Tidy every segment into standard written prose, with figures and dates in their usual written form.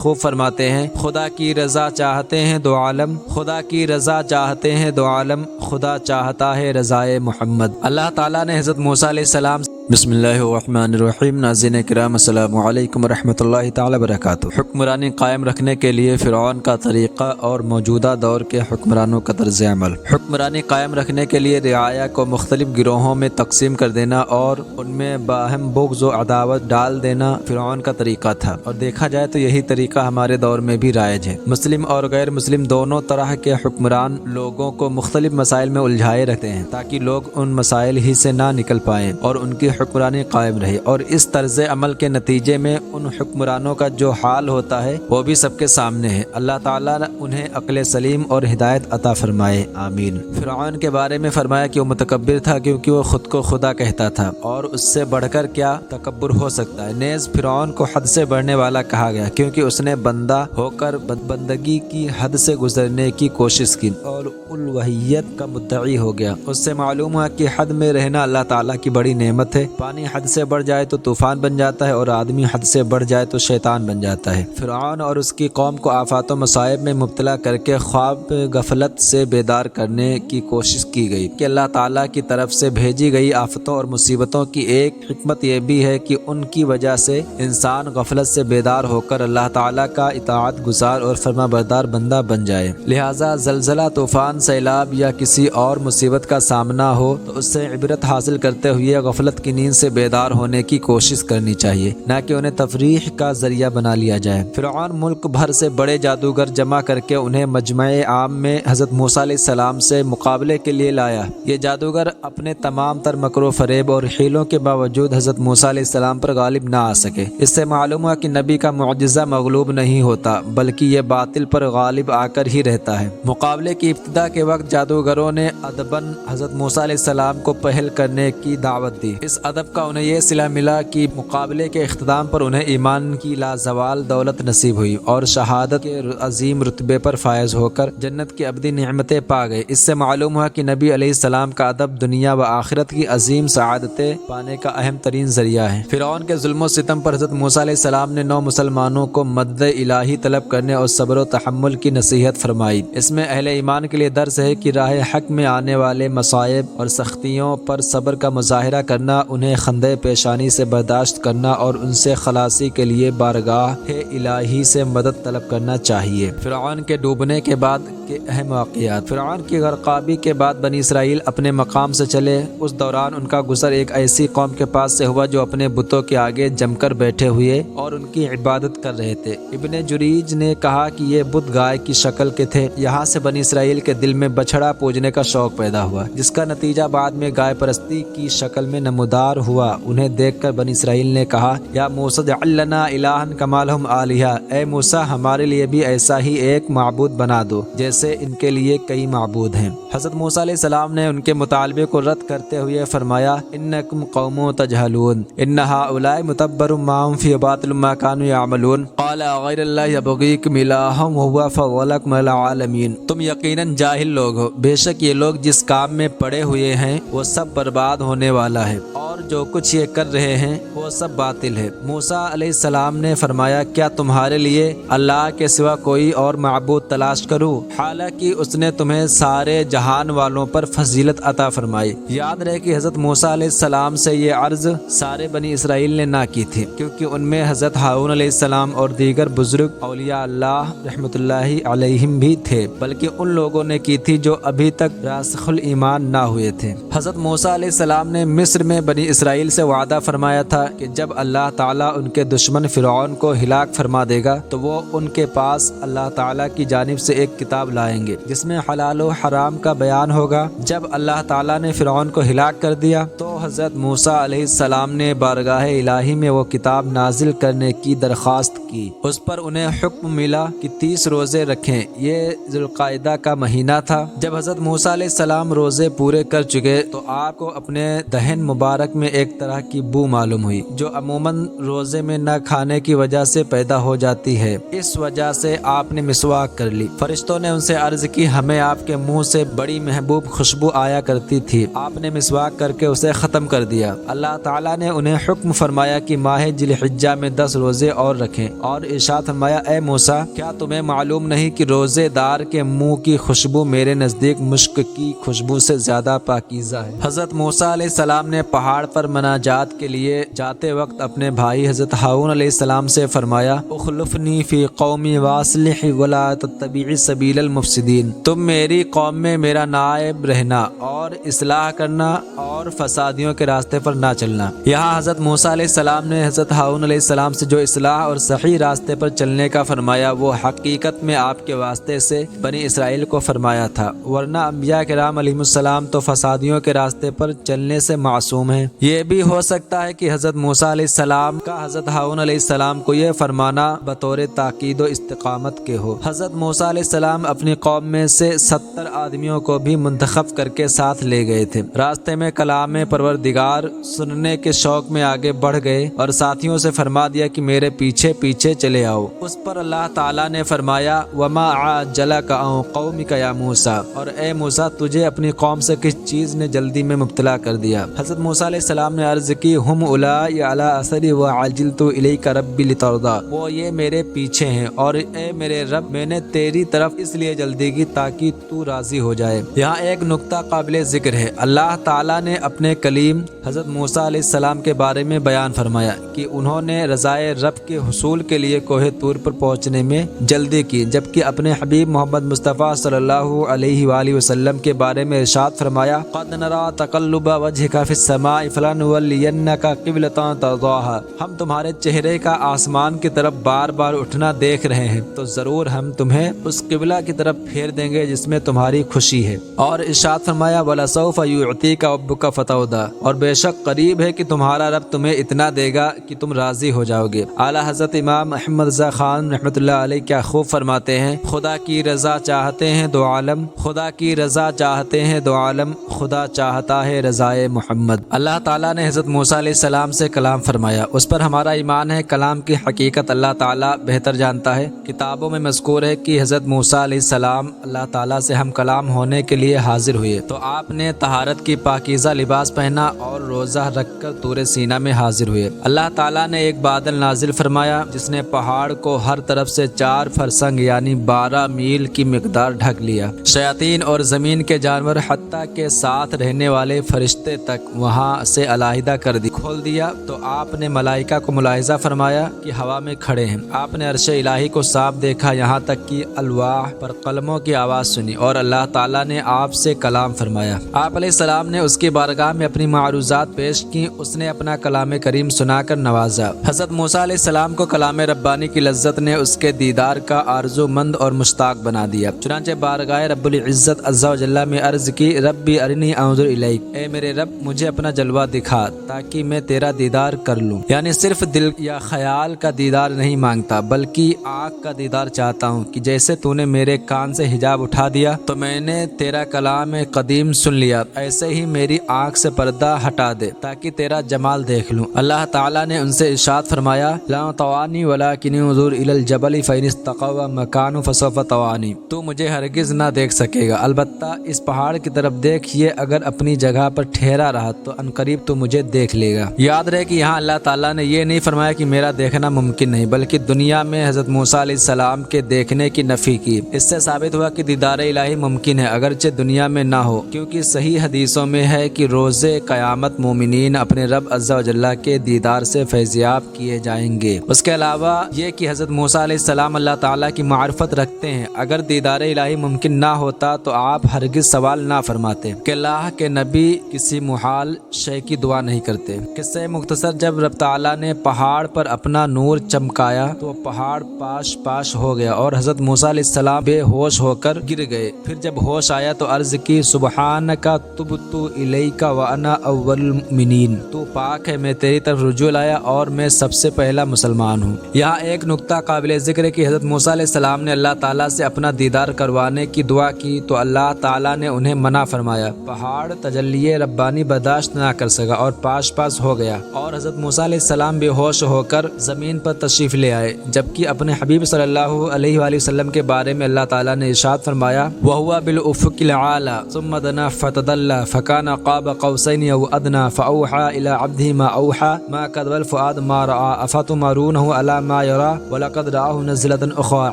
خوب فرماتے ہیں، خدا کی رضا چاہتے ہیں دو عالم، خدا کی رضا چاہتے ہیں دو عالم، خدا چاہتا ہے رضائے محمد۔ اللہ تعالیٰ نے حضرت موسیٰ علیہ السلام بسم اللہ الرحمن الرحیم۔ ناظرین کرام السلام علیکم ورحمۃ اللہ تعالی وبرکاتہ۔ حکمرانی قائم رکھنے کے لیے فرعون کا طریقہ اور موجودہ دور کے حکمرانوں کا طرز عمل۔ حکمرانی قائم رکھنے کے لیے رعایا کو مختلف گروہوں میں تقسیم کر دینا اور ان میں باہم بغض و عداوت ڈال دینا فرعون کا طریقہ تھا، اور دیکھا جائے تو یہی طریقہ ہمارے دور میں بھی رائج ہے۔ مسلم اور غیر مسلم دونوں طرح کے حکمران لوگوں کو مختلف مسائل میں الجھائے رکھتے ہیں تاکہ لوگ ان مسائل ہی سے نہ نکل پائیں اور ان کی حکمرانی قائم رہے، اور اس طرز عمل کے نتیجے میں ان حکمرانوں کا جو حال ہوتا ہے وہ بھی سب کے سامنے ہے۔ اللہ تعالیٰ انہیں عقل سلیم اور ہدایت عطا فرمائے، آمین۔ فرعون کے بارے میں فرمایا کہ وہ متکبر تھا کیونکہ وہ خود کو خدا کہتا تھا، اور اس سے بڑھ کر کیا تکبر ہو سکتا ہے۔ نیز فرعون کو حد سے بڑھنے والا کہا گیا کیونکہ اس نے بندہ ہو کر بندگی کی حد سے گزرنے کی کوشش کی اور الوہیت کا مدعی ہو گیا۔ اس سے معلوم ہوا کہ حد میں رہنا اللہ تعالیٰ کی بڑی نعمت ہے۔ پانی حد سے بڑھ جائے تو طوفان بن جاتا ہے، اور آدمی حد سے بڑھ جائے تو شیطان بن جاتا ہے۔ فرعون اور اس کی قوم کو آفات و مصائب میں مبتلا کر کے خواب غفلت سے بیدار کرنے کی کوشش کی گئی کہ اللہ تعالیٰ کی طرف سے بھیجی گئی آفتوں اور مصیبتوں کی ایک حکمت یہ بھی ہے کہ ان کی وجہ سے انسان غفلت سے بیدار ہو کر اللہ تعالیٰ کا اطاعت گزار اور فرما بردار بندہ بن جائے۔ لہٰذا زلزلہ، طوفان، سیلاب یا کسی اور مصیبت کا سامنا ہو تو اس سے عبرت حاصل کرتے ہوئے غفلت کی نیند سے بیدار ہونے کی کوشش کرنی چاہیے، نہ کہ انہیں تفریح کا ذریعہ بنا لیا جائے۔ فرعون ملک بھر سے بڑے جادوگر جمع کر کے انہیں مجمع عام میں حضرت موسیٰ علیہ السلام سے مقابلے کے لیے لایا۔ یہ جادوگر اپنے تمام تر مکر و فریب اور حیلوں کے باوجود حضرت موسیٰ علیہ السلام پر غالب نہ آ سکے۔ اس سے معلوم ہوا کہ نبی کا معجزہ مغلوب نہیں ہوتا بلکہ یہ باطل پر غالب آ کر ہی رہتا ہے۔ مقابلے کی ابتدا کے وقت جادوگروں نے ادباً حضرت موسیٰ علیہ السلام کو پہل کرنے کی دعوت دی۔ اس ادب کا انہیں یہ صلہ ملا کہ مقابلے کے اختتام پر انہیں ایمان کی لازوال دولت نصیب ہوئی اور شہادت کے عظیم رتبے پر فائز ہو کر جنت کی ابدی نعمتیں پا گئے۔ اس سے معلوم ہوا کہ نبی علیہ السلام کا ادب دنیا و آخرت کی عظیم سعادتیں پانے کا اہم ترین ذریعہ ہے۔ فرعون کے ظلم و ستم پر حضرت موسیٰ علیہ السلام نے 9 مسلمانوں کو مدد الہی طلب کرنے اور صبر و تحمل کی نصیحت فرمائی۔ اس میں اہل ایمان کے لیے درس ہے کہ راہ حق میں آنے والے مصائب اور سختیوں پر صبر کا مظاہرہ کرنا، انہیں خندۂ پیشانی سے برداشت کرنا اور ان سے خلاصی کے لیے بارگاہ الہی سے مدد طلب کرنا چاہیے۔ فرعون کے ڈوبنے کے بعد کے اہم واقعات۔ فرعون کی غرقابی کے بعد بنی اسرائیل اپنے مقام سے چلے۔ اس دوران ان کا گزر ایک ایسی قوم کے پاس سے ہوا جو اپنے بتوں کے آگے جم کر بیٹھے ہوئے اور ان کی عبادت کر رہے تھے۔ ابن جریج نے کہا کہ یہ بت گائے کی شکل کے تھے۔ یہاں سے بنی اسرائیل کے دل میں بچھڑا پوجنے کا شوق پیدا ہوا، جس کا نتیجہ بعد میں گائے پرستی کی شکل میں نمودار ہوا۔ انہیں دیکھ کر بنی اسرائیل نے کہا، یا موسیٰ اجعل لنا الہا کما لہم آلہہ، اے موسیٰ ہمارے لیے بھی ایسا ہی ایک معبود بنا دو جیسے ان کے لیے کئی معبود ہیں۔ حضرت موسیٰ علیہ السلام نے ان کے مطالبے کو رد کرتے ہوئے فرمایا، انکم قوم تجہلون ان ہؤلاء متبر ما هم فی باطل ما كانوا یعملون قال غیر اللہ ابغیکم الہا وهو فضلکم علی العالمین۔ تم یقیناً جاہل لوگ ہو، بے شک یہ لوگ جس کام میں پڑے ہوئے ہیں وہ سب برباد ہونے والا ہے، اور جو کچھ یہ کر رہے ہیں وہ سب باطل ہے۔ موسیٰ علیہ السلام نے فرمایا، کیا تمہارے لیے اللہ کے سوا کوئی اور معبود تلاش کروں، حالانکہ اس نے تمہیں سارے جہان والوں پر فضیلت عطا فرمائی۔ یاد رہے کہ حضرت موسیٰ علیہ السلام سے یہ عرض سارے بنی اسرائیل نے نہ کی تھی، کیونکہ ان میں حضرت ہارون علیہ السلام اور دیگر بزرگ اولیاء اللہ رحمۃ اللہ علیہم بھی تھے، بلکہ ان لوگوں نے کی تھی جو ابھی تک راسخ الایمان نہ ہوئے تھے۔ حضرت موسیٰ علیہ السلام نے مصر میں بنی اسرائیل سے وعدہ فرمایا تھا کہ جب اللہ تعالیٰ ان کے دشمن فرعون کو ہلاک فرما دے گا تو وہ ان کے پاس اللہ تعالیٰ کی جانب سے ایک کتاب لائیں گے جس میں حلال و حرام کا بیان ہوگا۔ جب اللہ تعالیٰ نے فرعون کو ہلاک کر دیا تو حضرت موسیٰ علیہ السلام نے بارگاہ الہی میں وہ کتاب نازل کرنے کی درخواست کی۔ اس پر انہیں حکم ملا کہ 30 روزے رکھیں۔ یہ ذوالقعدہ کا مہینہ تھا۔ جب حضرت موسیٰ علیہ السلام روزے پورے کر چکے تو آپ کو اپنے دہن مبارک میں ایک طرح کی بو معلوم ہوئی جو عموماً روزے میں نہ کھانے کی وجہ سے پیدا ہو جاتی ہے، اس وجہ سے آپ نے مسواک کر لی۔ فرشتوں نے ان سے عرض کی ہمیں آپ کے منہ سے بڑی محبوب خوشبو آیا کرتی تھی، آپ نے مسواک کر کے اسے ختم کر دیا۔ اللہ تعالیٰ نے انہیں حکم فرمایا کہ ماہ ذی الحجہ میں 10 روزے اور رکھیں، اور ارشاد فرمایا اے موسیٰ کیا تمہیں معلوم نہیں کہ روزے دار کے منہ کی خوشبو میرے نزدیک مشک کی خوشبو سے زیادہ پاکیزہ ہے۔ حضرت موسیٰ علیہ السلام نے پہاڑ پر مناجات کے لیے جاتے وقت اپنے بھائی حضرت ہارون علیہ السلام سے فرمایا اخلفنی فی قومی واصلح ولا تتبع سبیل المفسدین، تم میری قوم میں میرا نائب رہنا اور اصلاح کرنا اور فسادیوں کے راستے پر نہ چلنا۔ یہاں حضرت موسیٰ علیہ السلام نے حضرت ہارون علیہ السلام سے جو اصلاح اور صحیح راستے پر چلنے کا فرمایا وہ حقیقت میں آپ کے واسطے سے بنی اسرائیل کو فرمایا تھا، ورنہ انبیاء کرام علیہ السلام تو فسادیوں کے راستے پر چلنے سے معصوم ہیں۔ یہ بھی ہو سکتا ہے کہ حضرت موسیٰ علیہ السلام کا حضرت ہارون علیہ السلام کو یہ فرمانا بطور تاکید و استقامت کے ہو۔ حضرت موسیٰ علیہ السلام اپنی قوم میں سے 70 آدمیوں کو بھی منتخب کر کے ساتھ لے گئے تھے۔ راستے میں کلام پروردگار سننے کے شوق میں آگے بڑھ گئے اور ساتھیوں سے فرما دیا کہ میرے پیچھے پیچھے چلے آؤ۔ اس پر اللہ تعالیٰ نے فرمایا وما عجلک عن قومک یا موسیٰ، اور اے موسیٰ تجھے اپنی قوم سے کس چیز نے جلدی میں مبتلا کر دیا؟ حضرت موسیٰ علیہ السلام نے عرض کی ہم اولائی علی اثری وعجلت الیک ربی لترضی، وہ یہ میرے پیچھے ہیں اور اے میرے رب میں نے تیری طرف اس لیے جلدی کی تاکہ تو راضی ہو جائے۔ یہاں ایک نقطہ قابل ذکر ہے، اللہ تعالیٰ نے اپنے کلیم حضرت موسیٰ علیہ السلام کے بارے میں بیان فرمایا کہ انہوں نے رضائے رب کے حصول کے لیے کوہ طور پر پہنچنے میں جلدی کی، جبکہ اپنے حبیب محمد مصطفیٰ صلی اللہ علیہ وآلہ وسلم کے بارے میں ارشاد فرمایا قد نرى تقلب وجهك في السماء فلنولينك قبلة ترضاها، ہم تمہارے چہرے کا آسمان کی طرف بار بار اٹھنا دیکھ رہے ہیں تو ضرور ہم تمہیں اس قبلہ کی طرف پھیر دیں گے جس میں تمہاری خوشی ہے۔ اور ارشاد فرمایا وَلَسَوْفَ يُعْطِيكَ رَبُّكَ فَتَرْضَىٰ، اور بے شک قریب ہے کہ تمہارا رب تمہیں اتنا دے گا کہ تم راضی ہو جاؤ گے۔ اعلیٰ حضرت امام احمد رضا خان رحمۃ اللہ علیہ کیا خوب فرماتے ہیں خدا کی رضا چاہتے ہیں دو عالم، خدا کی رضا چاہتے ہیں دو عالم، خدا چاہتا ہے رضائے محمد۔ اللہ تعالیٰ نے حضرت موسیٰ علیہ السلام سے کلام فرمایا، اس پر ہمارا ایمان ہے۔ کلام کی حقیقت اللہ تعالیٰ بہتر جانتا ہے۔ کتابوں میں مذکور ہے کہ حضرت موسیٰ علیہ السلام اللہ تعالیٰ سے ہم کلام ہونے کے لیے حاضر ہوئے تو آپ نے طہارت کی پاکیزہ لباس پہنا اور روزہ رکھ کر طور سینا میں حاضر ہوئے۔ اللہ تعالیٰ نے ایک بادل نازل فرمایا جس نے پہاڑ کو ہر طرف سے 4 فرسنگ یعنی 12 میل کی مقدار ڈھک لیا۔ شیاطین اور زمین کے جانور حتیٰ کے ساتھ رہنے والے فرشتے تک وہاں سے علیحدہ کر کھول دیا تو آپ نے ملائکہ کو ملاحظہ فرمایا کہ ہوا میں کھڑے ہیں۔ آپ نے عرش الہی کو صاف دیکھا، یہاں تک کہ الواح پر قلموں کی آواز سنی اور اللہ تعالیٰ نے آپ سے کلام فرمایا۔ آپ علیہ السلام نے اس کی بارگاہ میں اپنی معروضات پیش کی، اس نے اپنا کلام کریم سنا کر نوازا۔ حضرت موسیٰ علیہ السلام کو کلام ربانی کی لذت نے اس کے دیدار کا آرزو مند اور مشتاق بنا دیا، چنانچہ بارگاہ رب العزت عز و جل میں عرض کی ربی ارنی انظر الیک، اے میرے رب مجھے اپنا جلوہ دکھا تاکہ میں تیرا دیدار کر لوں۔ یعنی صرف دل یا خیال کا دیدار نہیں مانگتا بلکہ آنکھ کا دیدار چاہتا ہوں کہ جیسے تو نے میرے کان سے حجاب اٹھا دیا تو میں نے تیرا کلام قدیم سن لیا، ایسے ہی میری آنکھ سے پردہ ہٹا دے تاکہ تیرا جمال دیکھ لوں۔ اللہ تعالیٰ نے ان سے ارشاد فرمایا لا طوانی ولکن انظر الی الجبل فإن استقر مکانہ فسوف طوانی، تو مجھے ہرگز نہ دیکھ سکے گا، البتہ اس پہاڑ کی طرف دیکھیے، اگر اپنی جگہ پر ٹھہرا رہا تو عنقریب تو مجھے دیکھ لے گا۔ یاد رہے کہ یہاں اللہ تعالیٰ نے یہ نہیں فرمایا کہ میرا دیکھنا ممکن نہیں، بلکہ دنیا میں حضرت موسیٰ علیہ السلام کے دیکھنے کی نفی کی۔ اس سے ثابت ہوا کہ دیدار الہی ممکن ہے اگرچہ دنیا میں نہ ہو، کیونکہ صحیح حدیثوں میں ہے کہ روز قیامت مومنین اپنے رب عز و جل کے دیدار سے فیضیاب کیے جائیں گے۔ اس کے علاوہ یہ کہ حضرت موسیٰ علیہ السلام اللہ تعالیٰ کی معرفت رکھتے ہیں، اگر دیدار الہی ممکن نہ ہوتا تو آپ ہرگز سوال نہ فرماتے کہ اللہ کے نبی کسی محال شے کی دعا نہیں کرتے۔ قصہ مختصر، جب رب تعالیٰ نے پہاڑ پر اپنا نور چمکایا تو پہاڑ پاش پاش ہو گیا اور حضرت موسیٰ علیہ السلام بے ہوش ہو کر گر گئے۔ پھر جب ہوش آیا تو عرض کی سبحانک تبت الیک وانا اول المؤمنین، تو پاک ہے، میں تیری طرف رجوع لایا اور میں سب سے پہلا مسلمان ہوں۔ یہاں ایک نقطہ قابل ذکر ہے کہ حضرت موسیٰ علیہ السلام نے اللہ تعالیٰ سے اپنا دیدار کروانے کی دعا کی تو اللہ تعالیٰ نے انہیں منع فرمایا۔ پہاڑ تجلی ربانی برداشت نہ کر سکا اور پاس پاس ہو گیا، اور حضرت موسیٰ علیہ السلام بے ہوش ہو کر زمین پر تشریف لے آئے، جبکہ اپنے حبیب صلی اللہ علیہ وآلہ وسلم کے بارے میں اللہ تعالیٰ نے ارشاد فرمایا وَهُوَ بِالْأُفُقِ الْأَعْلَى ثُمَّ دَنَا فَتَدَلَّى فَكَانَ قَابَ قَوْسَيْنِ أَوْ أَدْنَىٰ فَأَوْحَىٰ إِلَىٰ عَبْدِهِ مَا أَوْحَىٰ مَا كَذَبَ الْفُؤَادُ مَا رَأَىٰ أَفَتُمَارُونَهُ عَلَىٰ مَا يَرَىٰ وَلَقَدْ رَآهُ نَزْلَةً أُخْرَىٰ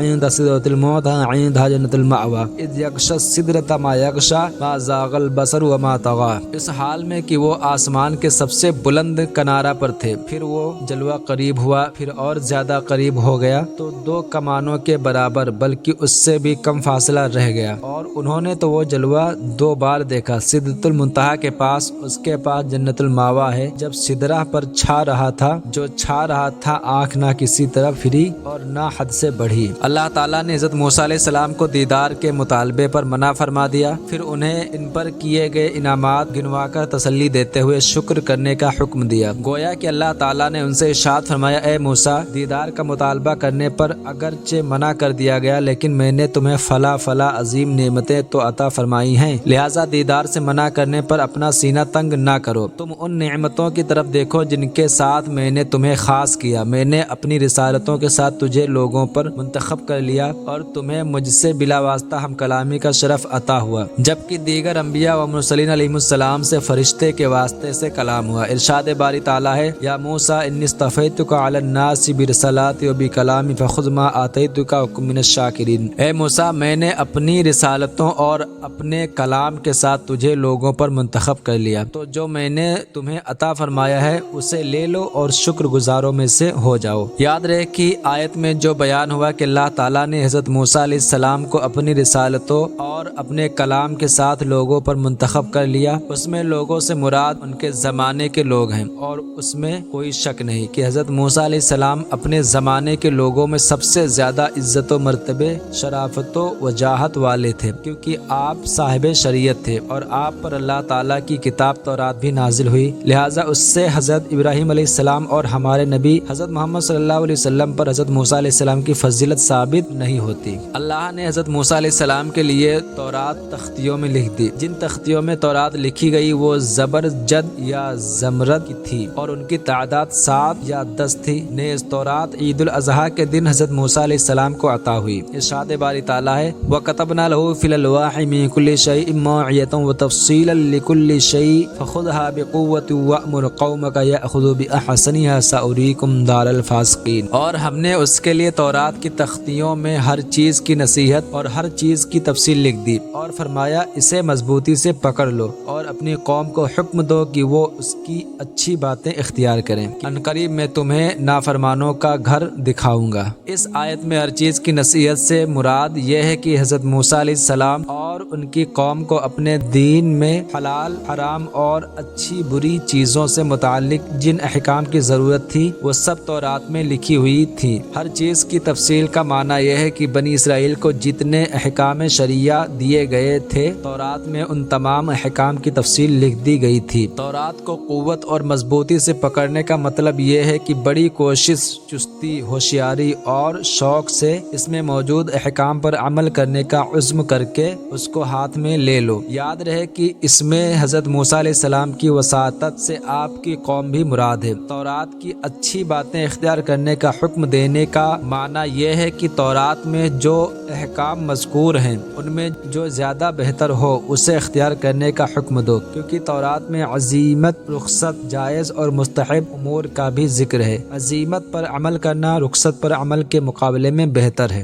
عِندَ سِدْرَةِ الْمُنتَهَىٰ عِندَهَا جَنَّةُ الْمَأْوَىٰ إِذْ يَغْشَى السِّدْرَةَ مَا يَغْشَىٰ مَا زَاغَ الْبَصَرُ وَمَا طَغَىٰ۔ اس حال میں کہ وہ آسمان کے سب سے بلند کنارہ پر تھے، پھر وہ جلوہ قریب ہوا، پھر اور زیادہ قریب ہو گیا تو 2 کمانوں کے برابر بلکہ اس سے بھی کم فاصلہ رہ گیا، اور انہوں نے تو وہ جلوہ 2 بار دیکھا، سدرۃ المنتہا کے پاس، اس کے پاس جنت الماوا ہے، جب سدرہ پر چھا رہا تھا، جو چھا رہا تھا آنکھ نہ کسی طرف پھری اور نہ حد سے بڑھی۔ اللہ تعالیٰ نے حضرت موسیٰ علیہ السلام کو دیدار کے مطالبے پر منع فرما دیا، پھر انہیں ان پر کیے گئے انعامات گنوا کر تسلی دیتے ہوئے شکر کرنے کا حکم دیا۔ گویا کہ اللہ تعالیٰ نے ان سے ارشاد فرمایا اے موسیٰ، دیدار کا مطالبہ کرنے پر اگرچہ منع کر دیا گیا لیکن میں نے تمہیں فلا عظیم نعمتیں تو عطا فرمائی ہیں، لہٰذا دیدار سے منع کرنے پر اپنا سینہ تنگ نہ کرو، تم ان نعمتوں کی طرف دیکھو جن کے ساتھ میں نے تمہیں خاص کیا، میں نے اپنی رسالتوں کے ساتھ تجھے لوگوں پر منتخب کر لیا اور تمہیں مجھ سے بلا واسطہ ہم کلامی کا شرف عطا ہوا، جبکہ دیگر انبیاء و مرسلین علیہم السلام سے فرشتے کے واسطے سے کلام ہوا۔ ارشاد باری تعالیٰ ہے یا موسیٰ انی اصطفیتک علی الناس برسالاتی و بکلامی فخذ ما آتیتک وکن من الشاکرین۔ اے موسیٰ، میں نے اپنی رسالتوں اور اپنے کلام کے ساتھ تجھے لوگوں پر منتخب کر لیا، تو جو میں نے تمہیں عطا فرمایا ہے اسے لے لو اور شکر گزاروں میں سے ہو جاؤ۔ یاد رہے کہ آیت میں جو بیان ہوا کہ اللہ تعالیٰ نے حضرت موسیٰ علیہ السلام کو اپنی رسالتوں اور اپنے کلام کے ساتھ لوگوں پر منتخب کر لیا، اس میں لوگوں سے مراد ان کے زمانے کے لوگ ہیں، اور اس میں کوئی شک نہیں کہ حضرت موسیٰ علیہ السلام اپنے زمانے کے لوگوں میں سب سے زیادہ عزت و مرتبے، شرافت و وجاہت والے تھے، کیونکہ آپ صاحب شریعت تھے اور آپ پر اللہ تعالیٰ کی کتاب تورات بھی نازل ہوئی، لہٰذا اس سے حضرت ابراہیم علیہ السلام اور ہمارے نبی حضرت محمد صلی اللہ علیہ وسلم پر حضرت موسیٰ علیہ السلام کی فضیلت ثابت نہیں ہوتی۔ اللہ نے حضرت موسیٰ علیہ السلام کے لیے تورات تختیوں میں لکھ دی، جن تختیوں میں تورات لکھی گئی وہ زبرجد یا زمرد کی تھی اور ان کی تعداد 7 یا 10 تھی۔ نیز تورات عید الاضحیٰ کے دن حضرت موسیٰ علیہ السلام کو عطا ہوئی۔ ارشاد باری تعالیٰ ہے وَكَتَبْنَا لَهُ فِي الْأَلْوَاحِ مِن كُلِّ شَيْءٍ مَوْعِظَةً وَتَفْصِيلًا لِكُلِّ شَيْءٍ فَخُذْهَا بِقُوَّةٍ وَأْمُرْ قَوْمَكَ يَأْخُذُوا بِأَحْسَنِهَا سَأُرِيكُمْ دَارَ الْفَاسِقِينَ۔ اور ہم نے اس کے لیے تورات کی تختیوں میں ہر چیز کی نصیحت اور ہر چیز کی تفصیل لکھ دی، اور فرمایا اسے مضبوطی سے پکڑ لو اور اپنی قوم کو حکم دو کہ وہ اس کی اچھی باتیں اختیار کریں، عنقریب میں تمہیں نافرمانوں کا گھر دکھاؤں گا۔ اس آیت میں ہر چیز کی نصیحت سے مراد یہ ہے کہ حضرت موسیٰ علیہ السلام اور ان کی قوم کو اپنے دین میں حلال، حرام اور اچھی بری چیزوں سے متعلق جن احکام کی ضرورت تھی وہ سب تورات میں لکھی ہوئی تھی۔ ہر چیز کی تفصیل کا معنی یہ ہے کہ بنی اسرائیل کو جتنے احکام شرعیہ دیے گئے تھے تورات میں ان تمام احکام کی تفصیل لکھ دی گئی تھی۔ تورات کو قوت اور مضبوطی سے پکڑنے کا مطلب یہ ہے کہ بڑی کوشش، چستی، ہوشیاری اور شوق سے اس میں موجود احکام پر عمل کرنے کا عزم کر کے اس کو ہاتھ میں لے لو۔ یاد رہے کہ اس میں حضرت موسیٰ علیہ السلام کی وساطت سے آپ کی قوم بھی مراد ہے۔ تورات کی اچھی باتیں اختیار کرنے کا حکم دینے کا معنی یہ ہے کہ تورات میں جو احکام مذکور ہیں ان میں جو زیادہ بہتر ہو اسے اختیار کرنے کا حکم دو، کیونکہ تورات میں عزیمت، رخصت، جائز اور مستحب امور کا بھی ذکر ہے۔ عزیمت پر عمل کرنا رخصت پر عمل کے مقابلے میں بہتر ہے۔